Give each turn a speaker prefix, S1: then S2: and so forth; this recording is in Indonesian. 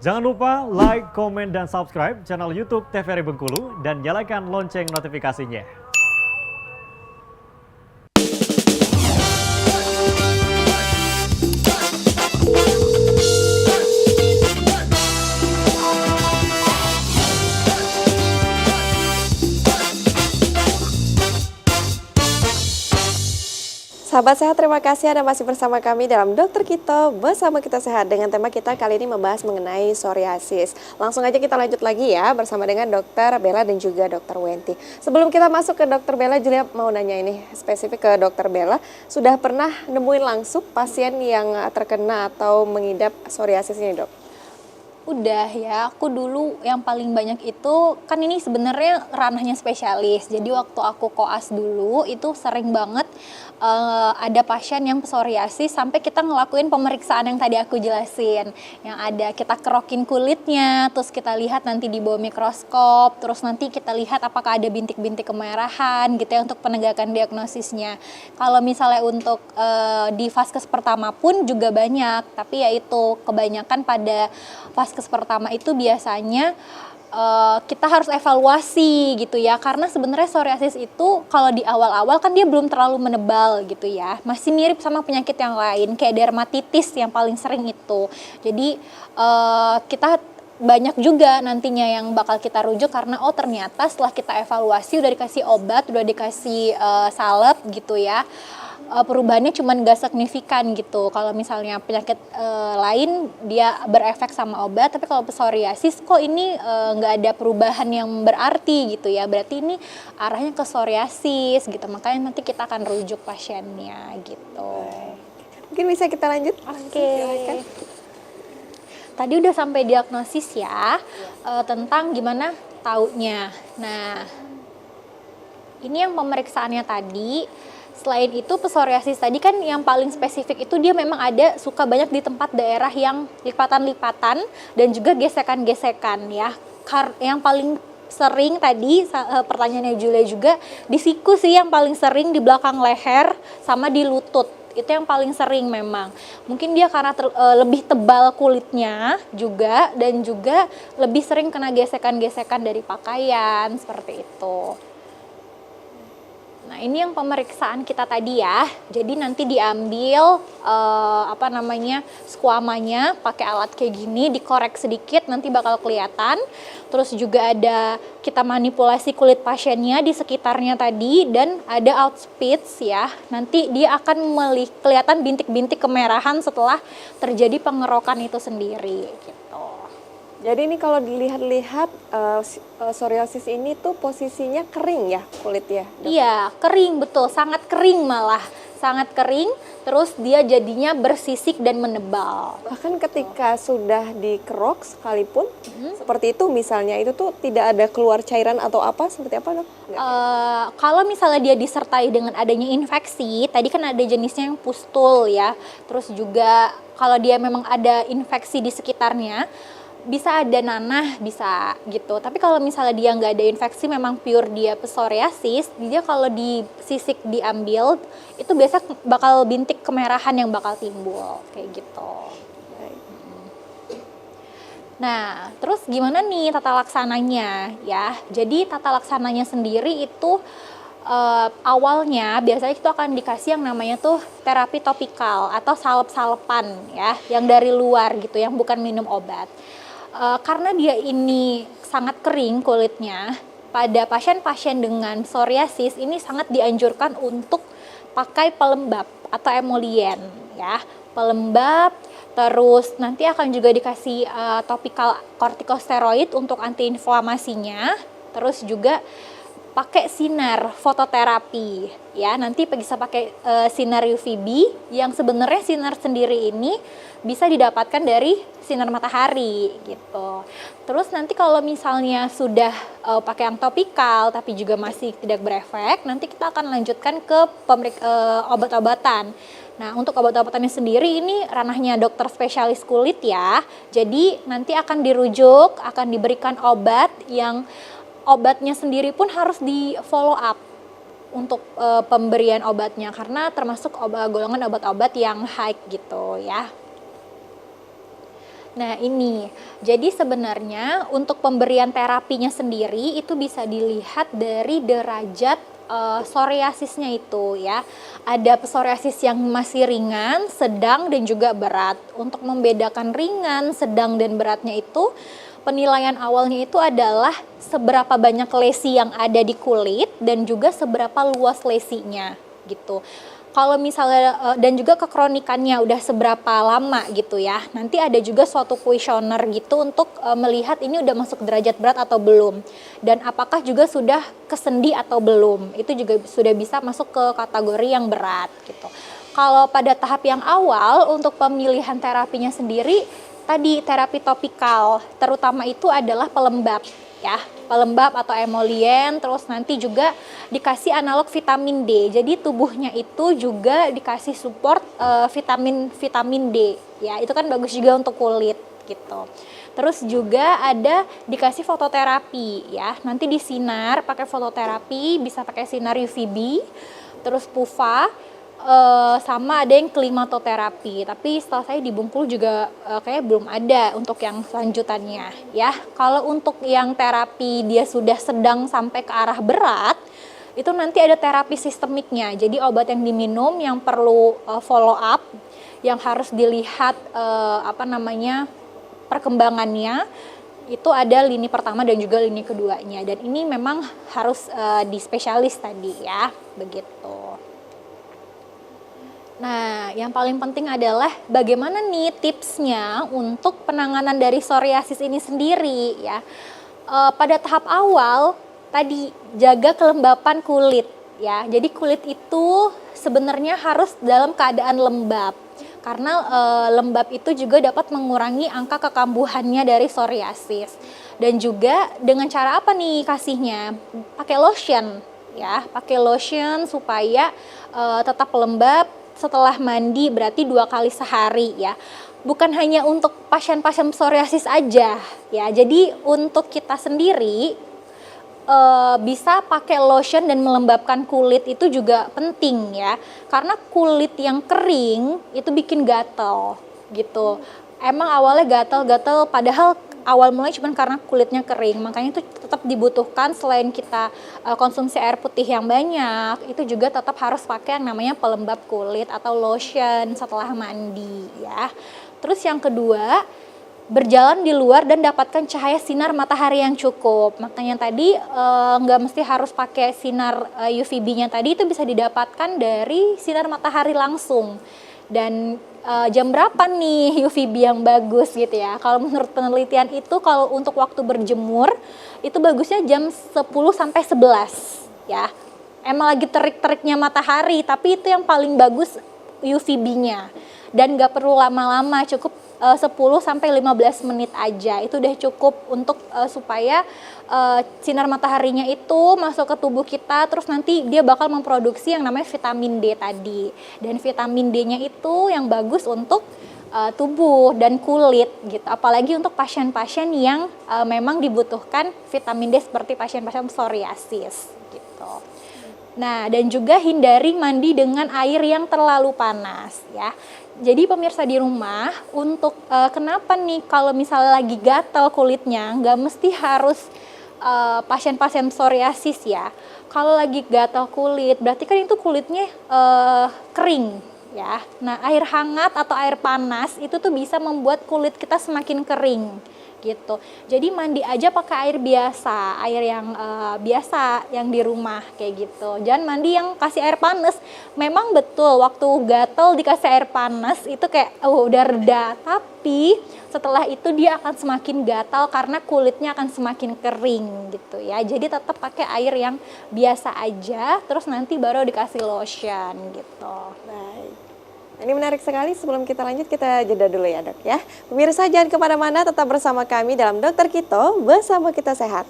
S1: Jangan lupa like, komen, dan subscribe channel YouTube TVRI Bengkulu dan nyalakan lonceng notifikasinya.
S2: Sahabat sehat, terima kasih Anda masih bersama kami dalam Dokter Kito Bersama Kita Sehat. Dengan tema kita kali ini membahas mengenai psoriasis. Langsung aja kita lanjut lagi ya bersama dengan Dokter Bella dan juga Dokter Wenti. Sebelum kita masuk ke Dokter Bella, Julia mau nanya ini spesifik ke Dokter Bella. Sudah pernah nemuin langsung pasien yang terkena atau mengidap psoriasis ini, Dok?
S3: Udah ya, aku dulu yang paling banyak itu, kan ini sebenarnya ranahnya spesialis. Jadi waktu aku koas dulu itu sering banget ada pasien yang psoriasis sampai kita ngelakuin pemeriksaan yang tadi aku jelasin. Yang ada kita kerokin kulitnya, terus kita lihat nanti di bawah mikroskop, terus nanti kita lihat apakah ada bintik-bintik kemerahan gitu ya untuk penegakan diagnosisnya. Kalau misalnya untuk di vaskes pertama pun juga banyak, tapi ya itu kebanyakan pada vaskes pertama itu biasanya kita harus evaluasi gitu ya, karena sebenarnya psoriasis itu kalau di awal-awal kan dia belum terlalu menebal gitu ya, masih mirip sama penyakit yang lain kayak dermatitis yang paling sering itu. Jadi kita banyak juga nantinya yang bakal kita rujuk karena oh ternyata setelah kita evaluasi udah dikasih obat, udah dikasih salep gitu ya, perubahannya cuman gak signifikan gitu. Kalau misalnya penyakit lain dia berefek sama obat, tapi kalau psoriasis kok ini nggak ada perubahan yang berarti gitu ya, berarti ini arahnya ke psoriasis gitu, makanya nanti kita akan rujuk pasiennya gitu.
S2: Mungkin bisa kita lanjut?
S3: Oke. Tadi udah sampai diagnosis ya, tentang gimana taunya. Nah, ini yang pemeriksaannya tadi. Selain itu psoriasis tadi kan yang paling spesifik itu dia memang ada suka banyak di tempat daerah yang lipatan-lipatan dan juga gesekan-gesekan ya. Yang paling sering tadi pertanyaannya Julia juga di siku sih yang paling sering, di belakang leher sama di lutut. Itu yang paling sering memang. Mungkin dia karena lebih tebal kulitnya juga dan juga lebih sering kena gesekan-gesekan dari pakaian seperti itu. Nah, ini yang pemeriksaan kita tadi ya. Jadi nanti diambil skuamanya pakai alat kayak gini, dikorek sedikit nanti bakal kelihatan. Terus juga ada kita manipulasi kulit pasiennya di sekitarnya tadi dan ada outspits ya. Nanti dia akan kelihatan bintik-bintik kemerahan setelah terjadi pengerokan itu sendiri gitu.
S2: Jadi ini kalau dilihat-lihat psoriasis ini tuh posisinya kering ya kulit ya?
S3: Iya, kering betul, sangat kering malah. Sangat kering, terus dia jadinya bersisik dan menebal.
S2: Bahkan ketika sudah dikerok sekalipun, seperti itu misalnya, itu tuh tidak ada keluar cairan atau apa, seperti apa, Dok?
S3: Kalau misalnya dia disertai dengan adanya infeksi, tadi kan ada jenisnya yang pustul ya, terus juga kalau dia memang ada infeksi di sekitarnya, bisa ada nanah, bisa gitu. Tapi kalau misalnya dia nggak ada infeksi, memang pure dia psoriasis, dia kalau disisik diambil, itu biasa bakal bintik kemerahan yang bakal timbul, kayak gitu. Nah, terus gimana nih tata laksananya ya? Jadi tata laksananya sendiri itu awalnya biasanya itu akan dikasih yang namanya tuh terapi topikal atau salep-salepan ya, yang dari luar gitu, yang bukan minum obat. Karena dia ini sangat kering kulitnya, pada pasien-pasien dengan psoriasis ini sangat dianjurkan untuk pakai pelembab atau emolien ya, pelembab. Terus nanti akan juga dikasih topikal kortikosteroid untuk antiinflamasinya, terus juga pakai sinar fototerapi ya, nanti bisa pakai sinar UVB yang sebenarnya sinar sendiri ini bisa didapatkan dari sinar matahari gitu. Terus nanti kalau misalnya sudah pakai yang topikal tapi juga masih tidak berefek, nanti kita akan lanjutkan ke obat-obatan. Nah, untuk obat-obatannya sendiri ini ranahnya dokter spesialis kulit ya. Jadi nanti akan dirujuk, akan diberikan obat yang obatnya sendiri pun harus di follow up untuk pemberian obatnya, karena termasuk golongan obat-obat yang high gitu ya. Nah ini, jadi sebenarnya untuk pemberian terapinya sendiri itu bisa dilihat dari derajat psoriasisnya itu ya. Ada psoriasis yang masih ringan, sedang dan juga berat. Untuk membedakan ringan, sedang dan beratnya itu penilaian awalnya itu adalah seberapa banyak lesi yang ada di kulit dan juga seberapa luas lesinya gitu. Kalau misalnya dan juga kekronikannya udah seberapa lama gitu ya. Nanti ada juga suatu kuesioner gitu untuk melihat ini udah masuk derajat berat atau belum. Dan apakah juga sudah kesendi atau belum. Itu juga sudah bisa masuk ke kategori yang berat gitu. Kalau pada tahap yang awal untuk pemilihan terapinya sendiri tadi terapi topikal, terutama itu adalah pelembab ya, pelembab atau emolien, terus nanti juga dikasih analog vitamin D. Jadi tubuhnya itu juga dikasih support vitamin D ya. Itu kan bagus juga untuk kulit gitu. Terus juga ada dikasih fototerapi ya. Nanti disinar pakai fototerapi, bisa pakai sinar UVB, terus PUVA. Sama ada yang klimatoterapi, tapi setelah saya di Bengkulu juga kayaknya belum ada untuk yang selanjutannya ya. Kalau untuk yang terapi dia sudah sedang sampai ke arah berat, itu nanti ada terapi sistemiknya. Jadi obat yang diminum yang perlu follow up, yang harus dilihat perkembangannya. Itu ada lini pertama dan juga lini keduanya, dan ini memang harus di spesialis tadi ya, begitu. Nah, yang paling penting adalah bagaimana nih tipsnya untuk penanganan dari psoriasis ini sendiri ya. Pada tahap awal tadi jaga kelembapan kulit ya. Jadi kulit itu sebenarnya harus dalam keadaan lembab. Karena lembab itu juga dapat mengurangi angka kekambuhannya dari psoriasis. Dan juga dengan cara apa nih kasihnya? Pakai lotion ya, pakai lotion supaya tetap lembab. Setelah mandi berarti 2 kali sehari ya. Bukan hanya untuk pasien-pasien psoriasis aja ya. Jadi untuk kita sendiri bisa pakai lotion dan melembabkan kulit itu juga penting ya. Karena kulit yang kering itu bikin gatal gitu. Emang awalnya gatal-gatal padahal awal mulai cuma karena kulitnya kering, makanya itu tetap dibutuhkan selain kita konsumsi air putih yang banyak, itu juga tetap harus pakai yang namanya pelembab kulit atau lotion setelah mandi ya. Terus yang kedua, berjalan di luar dan dapatkan cahaya sinar matahari yang cukup. Makanya tadi nggak mesti harus pakai sinar UVB-nya tadi, itu bisa didapatkan dari sinar matahari langsung. Dan jam berapa nih UVB yang bagus gitu ya. Kalau menurut penelitian itu kalau untuk waktu berjemur itu bagusnya jam 10 sampai 11 ya. Emang lagi terik-teriknya matahari, tapi itu yang paling bagus UVB-nya. Dan gak perlu lama-lama, cukup 10 sampai 15 menit aja. Itu udah cukup untuk supaya sinar mataharinya itu masuk ke tubuh kita, terus nanti dia bakal memproduksi yang namanya vitamin D tadi. Dan vitamin D-nya itu yang bagus untuk tubuh dan kulit gitu. Apalagi untuk pasien-pasien yang memang dibutuhkan vitamin D seperti pasien-pasien psoriasis gitu. Nah, dan juga hindari mandi dengan air yang terlalu panas ya. Jadi pemirsa di rumah, untuk kenapa nih kalau misalnya lagi gatal kulitnya, nggak mesti harus pasien-pasien psoriasis ya. Kalau lagi gatal kulit, berarti kan itu kulitnya kering ya. Nah, air hangat atau air panas itu tuh bisa membuat kulit kita semakin kering gitu. Jadi mandi aja pakai air biasa, air yang biasa yang di rumah kayak gitu. Jangan mandi yang kasih air panas. Memang betul waktu gatel dikasih air panas itu kayak udah reda, tapi setelah itu dia akan semakin gatal karena kulitnya akan semakin kering gitu ya. Jadi tetap pakai air yang biasa aja, terus nanti baru dikasih lotion gitu.
S2: Baik. Ini menarik sekali. Sebelum kita lanjut, kita jeda dulu ya dok ya. Pemirsa jangan kemana-mana, tetap bersama kami dalam Dokter Kito, bersama kita sehat.